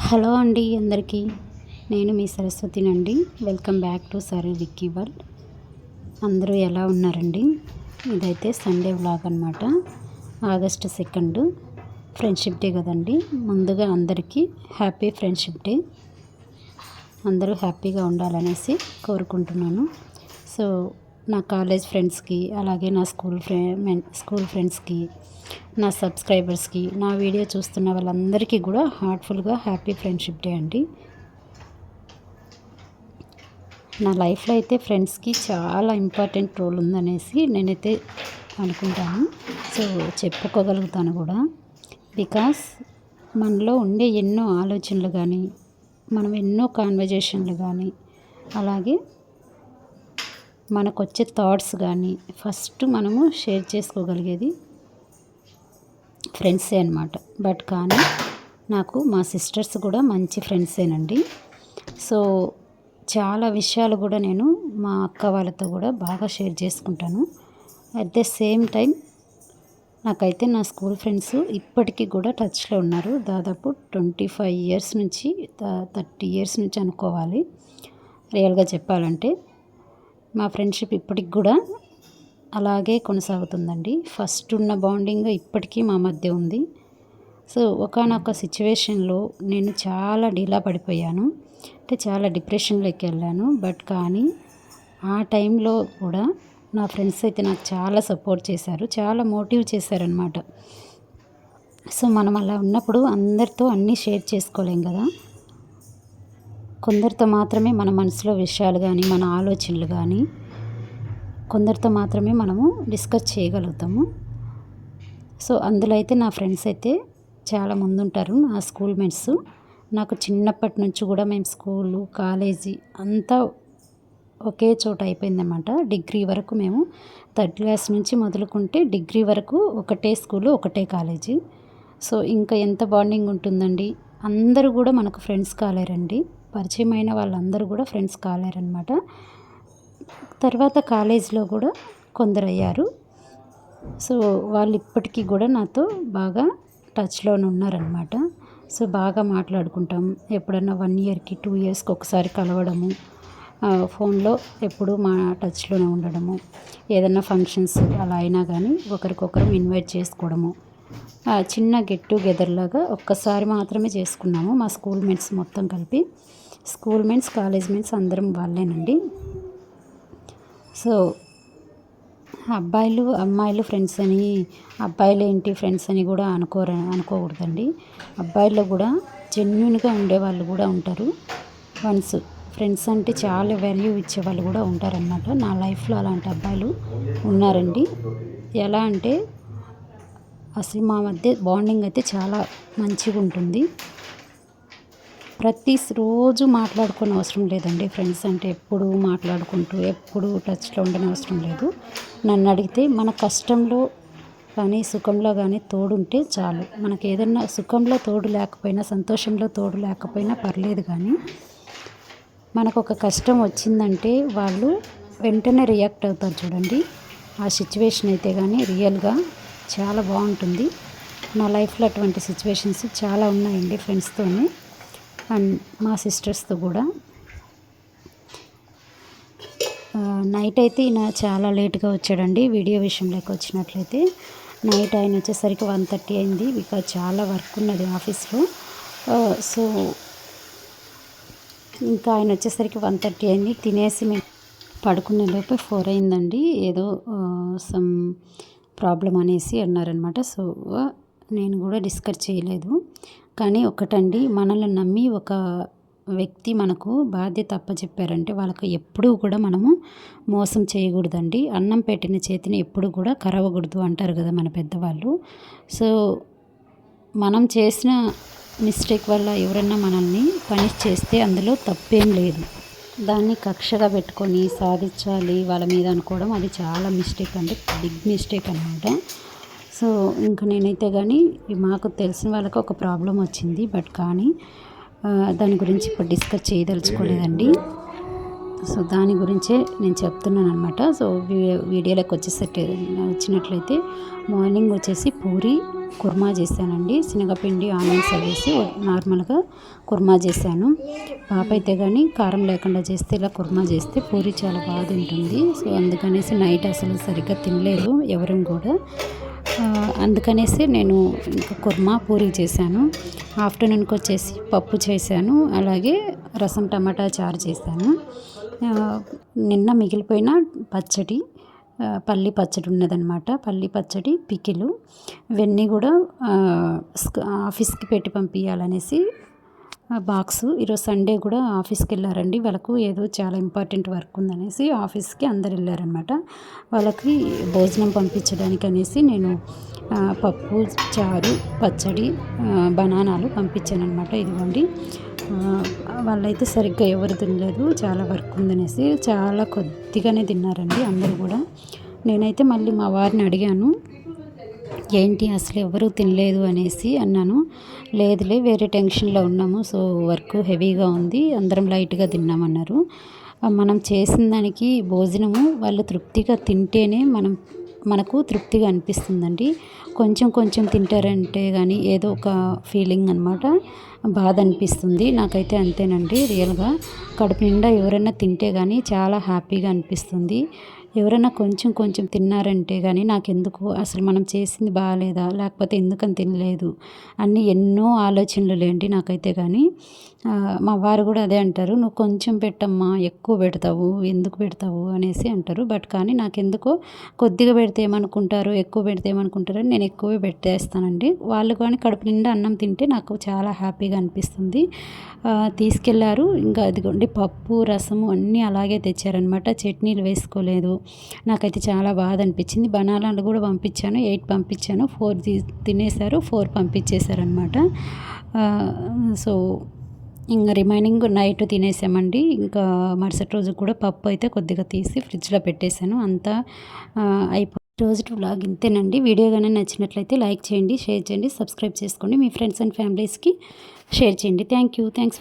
Hello అండి అందరికీ. నేను మీ సరస్వతినండి. వెల్కమ్ బ్యాక్ టు సరే విక్కీ వరల్డ్. అందరూ ఎలా ఉన్నారండి? ఇదైతే సండే వ్లాగ్ అనమాట. ఆగస్టు 2 ఫ్రెండ్షిప్ డే కదండి. ముందుగా అందరికీ హ్యాపీ ఫ్రెండ్షిప్ డే. అందరూ హ్యాపీగా ఉండాలనేసి కోరుకుంటున్నాను. సో నా కాలేజ్ ఫ్రెండ్స్కి, అలాగే నా స్కూల్ ఫ్రెండ్స్కి, నా సబ్స్క్రైబర్స్కి, నా వీడియో చూస్తున్న వాళ్ళందరికీ కూడా హార్ట్ఫుల్గా హ్యాపీ ఫ్రెండ్షిప్ డే అండి. నా లైఫ్లో అయితే ఫ్రెండ్స్కి చాలా ఇంపార్టెంట్ రోల్ ఉందనేసి నేనైతే అనుకుంటాను. సో చెప్పుకోగలుగుతాను కూడా. బికాస్ మనలో ఉండే ఎన్నో ఆలోచనలు కానీ, మనం ఎన్నో కాన్వర్జేషన్లు కానీ, అలాగే మనకు వచ్చే థాట్స్ కానీ ఫస్ట్ మనము షేర్ చేసుకోగలిగేది ఫ్రెండ్సే అనమాట. బట్ కానీ నాకు మా సిస్టర్స్ కూడా మంచి ఫ్రెండ్సేనండి. సో చాలా విషయాలు కూడా నేను మా అక్క వాళ్ళతో కూడా బాగా షేర్ చేసుకుంటాను. అట్ ద సేమ్ టైం నాకైతే నా స్కూల్ ఫ్రెండ్స్ ఇప్పటికీ కూడా టచ్లో ఉన్నారు. దాదాపు 25 ఇయర్స్ నుంచి 30 ఇయర్స్ నుంచి అనుకోవాలి రియల్గా చెప్పాలంటే. మా ఫ్రెండ్షిప్ ఇప్పటికి కూడా అలాగే కొనసాగుతుందండి. ఫస్ట్ ఉన్న బాండింగ్ ఇప్పటికీ మా మధ్య ఉంది. సో ఒకానొక సిచ్యువేషన్లో నేను చాలా డీలా పడిపోయాను, అంటే చాలా డిప్రెషన్లోకి వెళ్ళాను. బట్ కానీ ఆ టైంలో కూడా నా ఫ్రెండ్స్ అయితే నాకు చాలా సపోర్ట్ చేశారు, చాలా మోటివ్ చేశారనమాట. సో మనం అలా ఉన్నప్పుడు అందరితో అన్నీ షేర్ చేసుకోలేం కదా. కొందరితో మాత్రమే మన మనసులో విషయాలు కానీ, మన ఆలోచనలు కానీ కొందరితో మాత్రమే మనము డిస్కస్ చేయగలుగుతాము. సో అందులో అయితే నా ఫ్రెండ్స్ అయితే చాలా ముందుంటారు. నా స్కూల్ మేట్స్ నాకు చిన్నప్పటి నుంచి కూడా మేము స్కూలు, కాలేజీ అంతా ఒకే చోట అయిపోయిందన్నమాట. డిగ్రీ వరకు మేము 3rd క్లాస్ నుంచి మొదలుకుంటే డిగ్రీ వరకు ఒకటే స్కూలు, ఒకటే కాలేజీ. సో ఇంకా ఎంత బాండింగ్ ఉంటుందండి. అందరూ కూడా మనకు ఫ్రెండ్స్ కాలేరండి. పరిచయం అయిన వాళ్ళందరూ కూడా ఫ్రెండ్స్ కాలేరనమాట. తర్వాత కాలేజీలో కూడా కొందరు అయ్యారు. సో వాళ్ళు ఇప్పటికీ కూడా నాతో బాగా టచ్లోనే ఉన్నారనమాట. సో బాగా మాట్లాడుకుంటాం. ఎప్పుడన్నా 1 ఇయర్కి 2 ఇయర్స్కి ఒకసారి కలవడము, ఫోన్లో ఎప్పుడు మా టచ్లోనే ఉండడము, ఏదన్నా ఫంక్షన్స్ అలా అయినా కానీ ఒకరికొకరు ఇన్వైట్ చేసుకోవడము, చిన్న గెట్ టుగెదర్ లాగా ఒక్కసారి మాత్రమే చేసుకున్నాము మా స్కూల్ మేట్స్ మొత్తం కలిపి. స్కూల్ మేట్స్, కాలేజ్ మేట్స్ అందరం వాళ్ళేనండి. సో అబ్బాయిలు అమ్మాయిలు ఫ్రెండ్స్ అని, అబ్బాయిలు ఏంటి ఫ్రెండ్స్ అని కూడా అనుకోకూడదండి. అబ్బాయిల్లో కూడా జెన్యూన్గా ఉండేవాళ్ళు కూడా ఉంటారు. వన్స్ ఫ్రెండ్స్ అంటే చాలా వాల్యూ ఇచ్చేవాళ్ళు కూడా ఉంటారనమాట. నా లైఫ్లో అలాంటి అబ్బాయిలు ఉన్నారండి. ఎలా అంటే అసలు మా మధ్య బాండింగ్ అయితే చాలా మంచిగా ఉంటుంది. రోజు మాట్లాడుకునే అవసరం లేదండి. ఫ్రెండ్స్ అంటే ఎప్పుడు మాట్లాడుకుంటూ ఎప్పుడు టచ్లో ఉండని అవసరం లేదు. నన్ను అడిగితే మన కష్టంలో కానీ, సుఖంలో కానీ తోడుంటే చాలు. మనకి ఏదన్నా సుఖంలో తోడు లేకపోయినా, సంతోషంలో తోడు లేకపోయినా పర్లేదు, కానీ మనకు ఒక కష్టం వచ్చిందంటే వాళ్ళు వెంటనే రియాక్ట్ అవుతారు చూడండి. ఆ సిచ్యువేషన్ అయితే కానీ రియల్గా చాలా బాగుంటుంది. నా లైఫ్లో అటువంటి సిచ్యువేషన్స్ చాలా ఉన్నాయండి ఫ్రెండ్స్తోనే అండ్ మా సిస్టర్స్తో కూడా. నైట్ అయితే ఈయన చాలా లేట్గా వచ్చాడండి. వీడియో విషయంలోకి వచ్చినట్లయితే నైట్ ఆయన వచ్చేసరికి 1:30 అయింది. బికాజ్ చాలా వర్క్ ఉన్నది ఆఫీస్లో. సో ఇంకా ఆయన వచ్చేసరికి 1:30 అయింది. తినేసి మేము పడుకునే లోపే 4 అయిందండి. ఏదో సమ్ ప్రాబ్లం అనేసి అన్నారనమాట. సో నేను కూడా డిస్కస్ చేయలేదు. కానీ ఒకటండి, మనల్ని నమ్మి ఒక వ్యక్తి మనకు బాధ్యత అప్పచెప్పారంటే వాళ్ళకు ఎప్పుడూ కూడా మనము మోసం చేయకూడదండి. అన్నం పెట్టిన చేతిని ఎప్పుడు కూడా కరవకూడదు అంటారు కదా మన పెద్దవాళ్ళు. సో మనం చేసిన మిస్టేక్ వల్ల ఎవరన్నా మనల్ని పనిష్ చేస్తే అందులో తప్పేం లేదు. దాన్ని కక్షగా పెట్టుకొని సాధించాలి వాళ్ళ మీద అనుకోవడం అది చాలా మిస్టేక్ అండి, బిగ్ మిస్టేక్ అనమాట. సో ఇంకా నేనైతే కానీ మాకు తెలిసిన వాళ్ళకి ఒక ప్రాబ్లం వచ్చింది. బట్ కానీ దాని గురించి ఇప్పుడు డిస్కస్ చేయదలుచుకోలేదండి. సో దాని గురించే నేను చెప్తున్నాను అనమాట. సో వీడియోలోకి వచ్చినట్లయితే మార్నింగ్ వచ్చేసి పూరి కుర్మా చేశానండి. శనగపిండి ఆనియన్స్ వేసి నార్మల్గా కుర్మా చేశాను. పాప అయితే కానీ కారం లేకుండా చేస్తే ఇలా కుర్మా చేస్తే పూరి చాలా బాగా తింటుంది. సో అందుకనేసి నైట్ అసలు సరిగ్గా తినలేదు ఎవరం కూడా. అందుకనేసి నేను ఇంకా కుర్మా పూరి చేశాను. ఆఫ్టర్నూన్కి వచ్చేసి పప్పు చేశాను, అలాగే రసం టమాటా చారు చేశాను. నిన్న మిగిలిపోయిన పచ్చడి, పల్లి పచ్చడి ఉన్నదనమాట. పల్లి పచ్చడి, పికిలు ఇవన్నీ కూడా ఆఫీస్కి పెట్టి పంపించాలనేసి బాక్సు. ఈరోజు సండే కూడా ఆఫీస్కి వెళ్ళారండి. వాళ్ళకు ఏదో చాలా ఇంపార్టెంట్ వర్క్ ఉందనేసి ఆఫీస్కి అందరు వెళ్ళారనమాట. వాళ్ళకి భోజనం పంపించడానికి అనేసి నేను పప్పు, చారు, పచ్చడి, బనానాలు పంపించాను అనమాట. ఇదిగోండి. వాళ్ళైతే సరిగ్గా ఎవరు తినలేదు, చాలా వర్క్ ఉందనేసి చాలా కొద్దిగానే తిన్నారండి అందరూ కూడా. నేనైతే మళ్ళీ మా వారిని అడిగాను, ఏంటి అసలు ఎవరు తినలేదు అనేసి అన్నాను. లేదులే వేరే టెన్షన్లో ఉన్నాము, సో వర్క్ హెవీగా ఉంది, అందరం లైట్గా తిన్నామన్నారు. మనం చేసిన దానికి భోజనము వాళ్ళు తృప్తిగా తింటేనే మనకు తృప్తిగా అనిపిస్తుందండి. కొంచెం కొంచెం తింటారంటే కానీ ఏదో ఒక ఫీలింగ్ అనమాట, బాధ అనిపిస్తుంది. నాకైతే అంతేనండి. రియల్గా కడుపు నిండా ఎవరైనా తింటే కానీ చాలా హ్యాపీగా అనిపిస్తుంది. ఎవరైనా కొంచెం కొంచెం తిన్నారంటే కానీ నాకెందుకు అసలు మనం చేసింది బాగాలేదా, లేకపోతే ఎందుకని తినలేదు అన్నీ ఎన్నో ఆలోచనలు లేండి నాకైతే. కానీ మా వారు కూడా అదే అంటారు, నువ్వు కొంచెం పెట్టమ్మా, ఎక్కువ పెడతావు, ఎందుకు పెడతావు అనేసి అంటారు. బట్ కానీ నాకెందుకో కొద్దిగా పెడితే ఏమనుకుంటారు, ఎక్కువ పెడితే ఏమనుకుంటారు అని నేను ఎక్కువే పెట్టేస్తానండి. వాళ్ళు కానీ కడుపు నిండా అన్నం తింటే నాకు చాలా హ్యాపీగా అనిపిస్తుంది. తీసుకెళ్లారు. ఇంకా అదిగోండి పప్పు, రసము అన్నీ అలాగే తెచ్చారనమాట. చట్నీలు వేసుకోలేదు. నాకైతే చాలా బాధ అనిపించింది. బనానాలు కూడా పంపించాను, 8 పంపించాను. 4 తినేశారు, 4 పంపించేశారనమాట. సో ఇంకా రిమైనింగ్ నైట్ తినేసామండి. ఇంకా మరుసటి రోజు కూడా పప్పు అయితే కొద్దిగా తీసి ఫ్రిడ్జ్లో పెట్టేశాను. అంతా రోజు వ్లాగ్ ఇంతేనండి. వీడియో కానీ నచ్చినట్లయితే లైక్ చేయండి, షేర్ చేయండి, సబ్స్క్రైబ్ చేసుకోండి. మీ ఫ్రెండ్స్ అండ్ ఫ్యామిలీస్కి షేర్ చేయండి. థ్యాంక్స్.